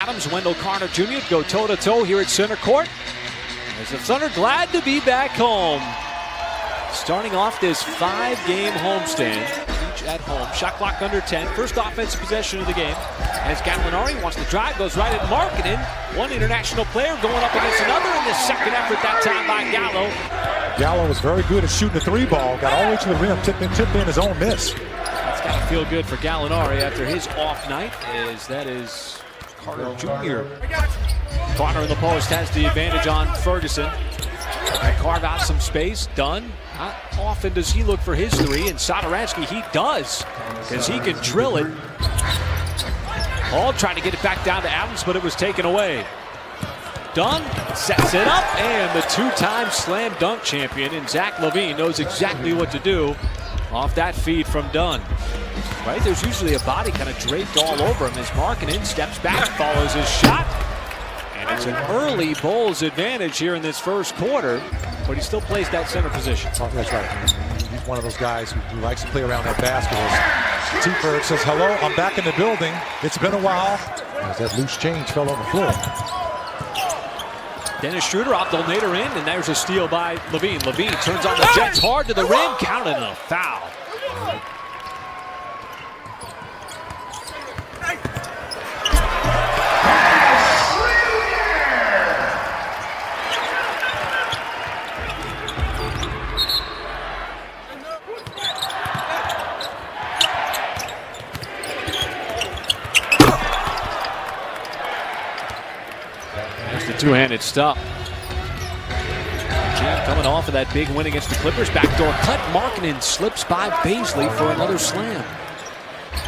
Adams, Wendell Carter Jr. go toe-to-toe here at center court. As the Thunder glad to be back home. Starting off this 5-game homestand, each at home. Shot clock under 10. First offensive possession of the game. As Gallinari wants to drive, goes right at Markkanen. One international player going up against another in the second effort, that time by Gallo. Gallo was very good at shooting the three ball. Got all the way to the rim, tipped in his own miss. That's got to feel good for Gallinari after his off night, as that is Carter Jr. Carter in the post has the advantage on Ferguson. And carve out some space. Dunn, not often does he look for his three, and Satoransky, he does, because he can drill it. Paul trying to get it back down to Adams, but it was taken away. Dunn sets it up, and the two-time slam dunk champion in Lavine knows exactly what to do off that feed from Dunn. Right, there's usually a body kind of draped all over him as Markkanen steps back, follows his shot. And it's an early Bulls advantage here in this first quarter, but he still plays that center position. Oh, that's right. He's one of those guys who likes to play around that basket. T-Ferg says, hello, I'm back in the building. It's been a while. As that loose change fell on the floor. Dennis Shroder off Nader in, and there's a steal by Lavine. Lavine turns on the Jets hard to the rim, counted a foul. The two-handed stop. Coming off of that big win against the Clippers. Backdoor cut. Markkanen slips by Bazley for another slam.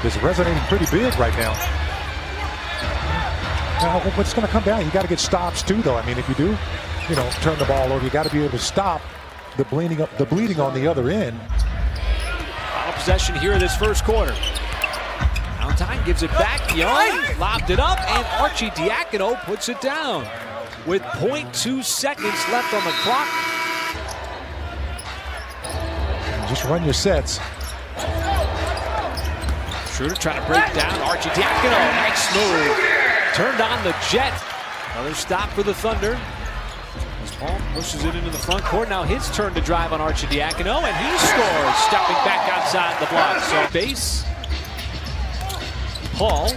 It's resonating pretty big right now. Now, what's going to come down? You got to get stops too, though. I mean, if you do, turn the ball over, you got to be able to stop the bleeding on the other end. Final possession here in this first quarter. Valentine gives it back. Young lobbed it up, and Arcidiacono puts it down with 0.2 seconds left on the clock. Just run your sets. Shroder trying to break down. Arcidiacono, nice move. Turned on the Jet. Another stop for the Thunder. As Paul pushes it into the front court. Now his turn to drive on Arcidiacono, and he scores, stepping back outside the block. So base. Paul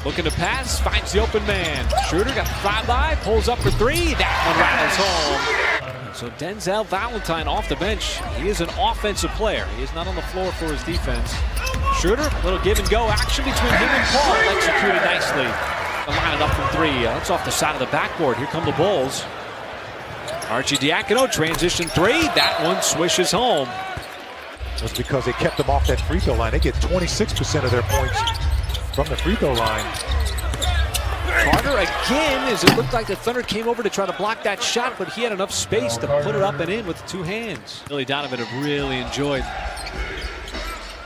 looking to pass, finds the open man. Shroder got the flyby, pulls up for three. That one rattles home. So Denzel Valentine off the bench. He is an offensive player. He is not on the floor for his defense. Shroder, a little give and go action between him and Paul. Executed nicely. Line it up from three. That's off the side of the backboard. Here come the Bulls. Arcidiacono, transition three. That one swishes home. That's because they kept them off that free throw line. They get 26% of their points from the free throw line. Carter again, as it looked like the Thunder came over to try to block that shot, but he had enough space to put it up and in with the two hands. Billy Donovan have really enjoyed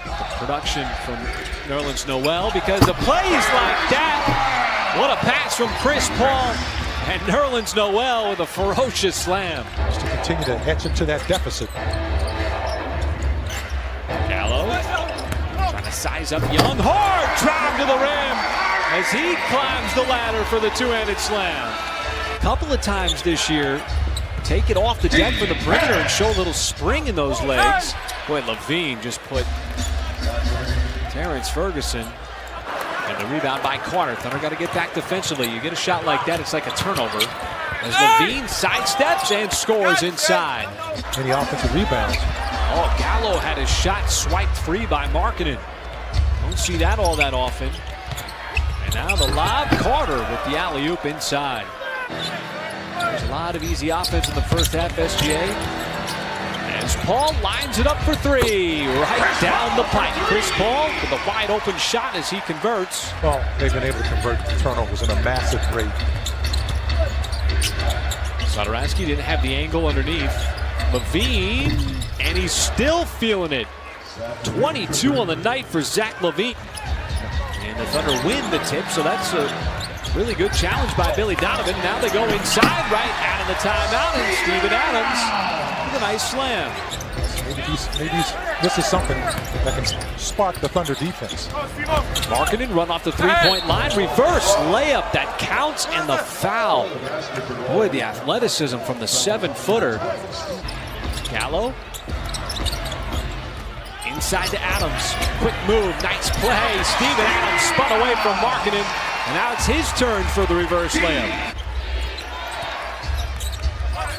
the production from Nerlens Noel, because the plays like that. What a pass from Chris Paul, and Nerlens Noel with a ferocious slam. Just to continue to etch into that deficit. Gallo trying to size up Young. Hard drive to the rim as he climbs the ladder for the two-handed slam. A couple of times this year, take it off the deck for the perimeter and show a little spring in those legs. Boy, Lavine just put Terrence Ferguson. And the rebound by Carter. Thunder got to get back defensively. You get a shot like that, it's like a turnover. As Lavine sidesteps and scores inside. Any offensive rebounds. Oh, Gallo had his shot swiped free by Markkanen. Don't see that all that often. And now the lob, Carter with the alley-oop inside. There's a lot of easy offense in the first half, SGA. As Paul lines it up for three, right down the pipe. Chris Paul with a wide open shot as he converts. Well, they've been able to convert the turnovers in a massive rate. Satoransky didn't have the angle underneath. Lavine, and he's still feeling it. 22 on the night for Lavine. And the Thunder win the tip, so that's a really good challenge by Billy Donovan. Now they go inside, right out of the timeout, and Steven Adams with a nice slam. This is something that can spark the Thunder defense. Markkanen run off the three-point line, reverse layup that counts, and the foul. Boy, the athleticism from the 7-footer. Gallo. Inside to Adams. Quick move, nice play. Steven Adams spun away from Markkanen, and now it's his turn for the reverse layup.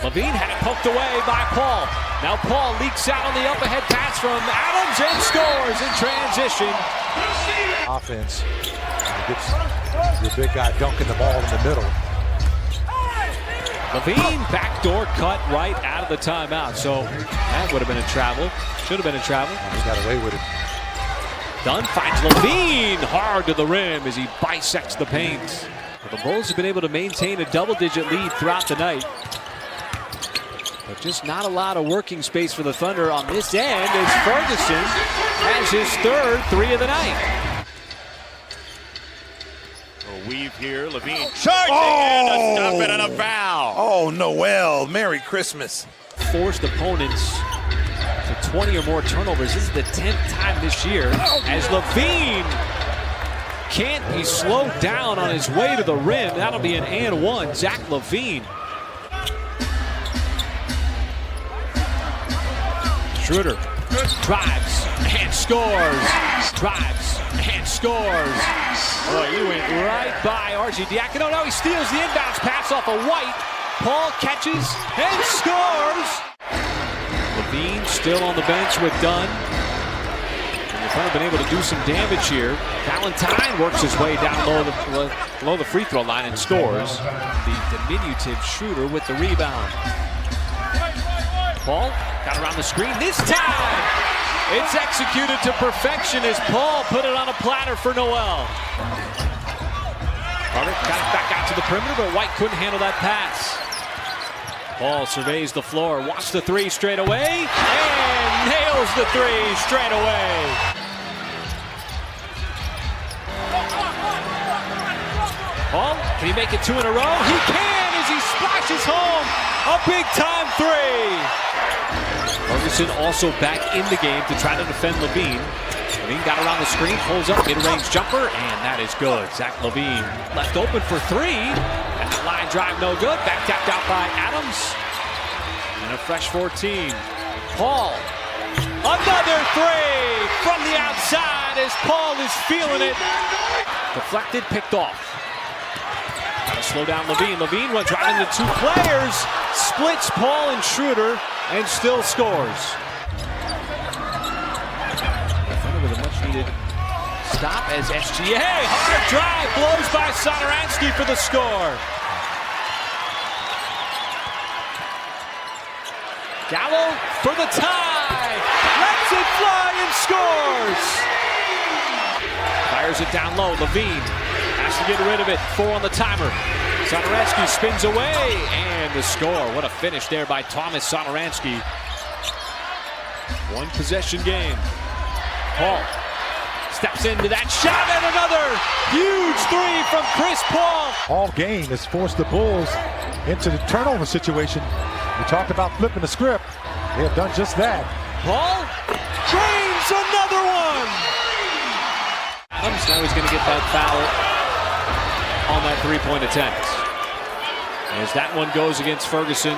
Lavine had it poked away by Paul. Now Paul leaks out on the up-ahead pass from Adams and scores in transition. Offense gets your big guy dunking the ball in the middle. Lavine backdoor cut right out of the timeout. So that would have been a travel. Should have been a travel. He got away with it. Dunn finds Lavine hard to the rim as he bisects the paint. The Bulls have been able to maintain a double-digit lead throughout the night. But just not a lot of working space for the Thunder on this end as Ferguson has his third three of the night. A weave here, Lavine charging in a stop it and a foul. Oh, Noel, Merry Christmas. Forced opponents to 20 or more turnovers. This is the 10th time this year as Lavine can't be slowed down on his way to the rim. That'll be an and one. Zach Lavine. Shroder drives and scores. Drives and scores. Oh, he went right by R.J. Diacono. Now he steals the inbounds pass off of White. Paul catches and scores. Lavine still on the bench with Dunn. And the Thunder have been able to do some damage here. Valentine works his way down below the free throw line and scores. The diminutive Shroder with the rebound. Paul got around the screen this time. It's executed to perfection as Paul put it on a platter for Noel. Carter got it back out to the perimeter, but White couldn't handle that pass. Paul surveys the floor, wants the three straight away, and nails the three straight away. Paul, can he make it two in a row? He can as he splashes home a big-time three. Ferguson also back in the game to try to defend Lavine. Lavine got around the screen, pulls up, mid-range jumper, and that is good. Zach Lavine left open for three. And that line drive no good. Back tapped out by Adams. And a fresh 14. Paul, another three from the outside as Paul is feeling it. Deflected, picked off. Gotta slow down Lavine. Lavine runs right into two players, splits Paul and Shroder, and still scores. With a much-needed stop as SGA. Hard drive, blows by Satoransky for the score. Gallo for the tie. Lets it fly and scores. Fires it down low. Lavine has to get rid of it. 4 on the timer. Satoransky spins away, and the score. What a finish there by Thomas Satoransky. One possession game. Paul steps into that shot, and another huge three from Chris Paul. All game has forced the Bulls into the turnover situation. We talked about flipping the script. They have done just that. Paul drains another one. Adams now he's going to get that foul on that three-point attempt. As that one goes against Ferguson.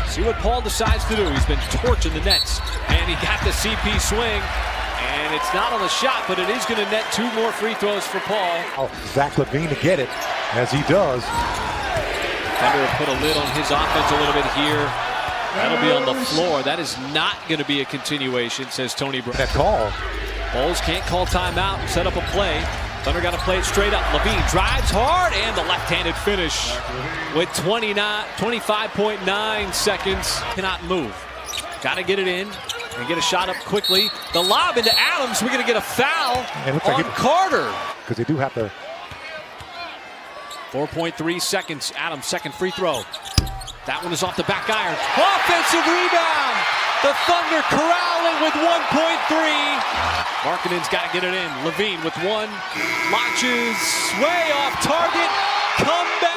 See what Paul decides to do. He's been torching the nets, and he got the CP swing, and it's not on the shot, but it is going to net 2 more free throws for Paul. Oh, Zach Lavine to get it, as he does. Thunder put a lid on his offense a little bit here. That'll be on the floor. That is not going to be a continuation, says Tony Brown. That call. Bulls can't call timeout and set up a play. Thunder got to play it straight up. Lavine drives hard, and the left-handed finish with 25.9 seconds. Cannot move. Got to get it in and get a shot up quickly. The lob into Adams. We're going to get a foul on Carter. Because they do have to. 4.3 seconds. Adams' second free throw. That one is off the back iron. Offensive rebound. The Thunder corralling with 1.3. Markkanen's got to get it in. Lavine with one. Launches way off target. Come back.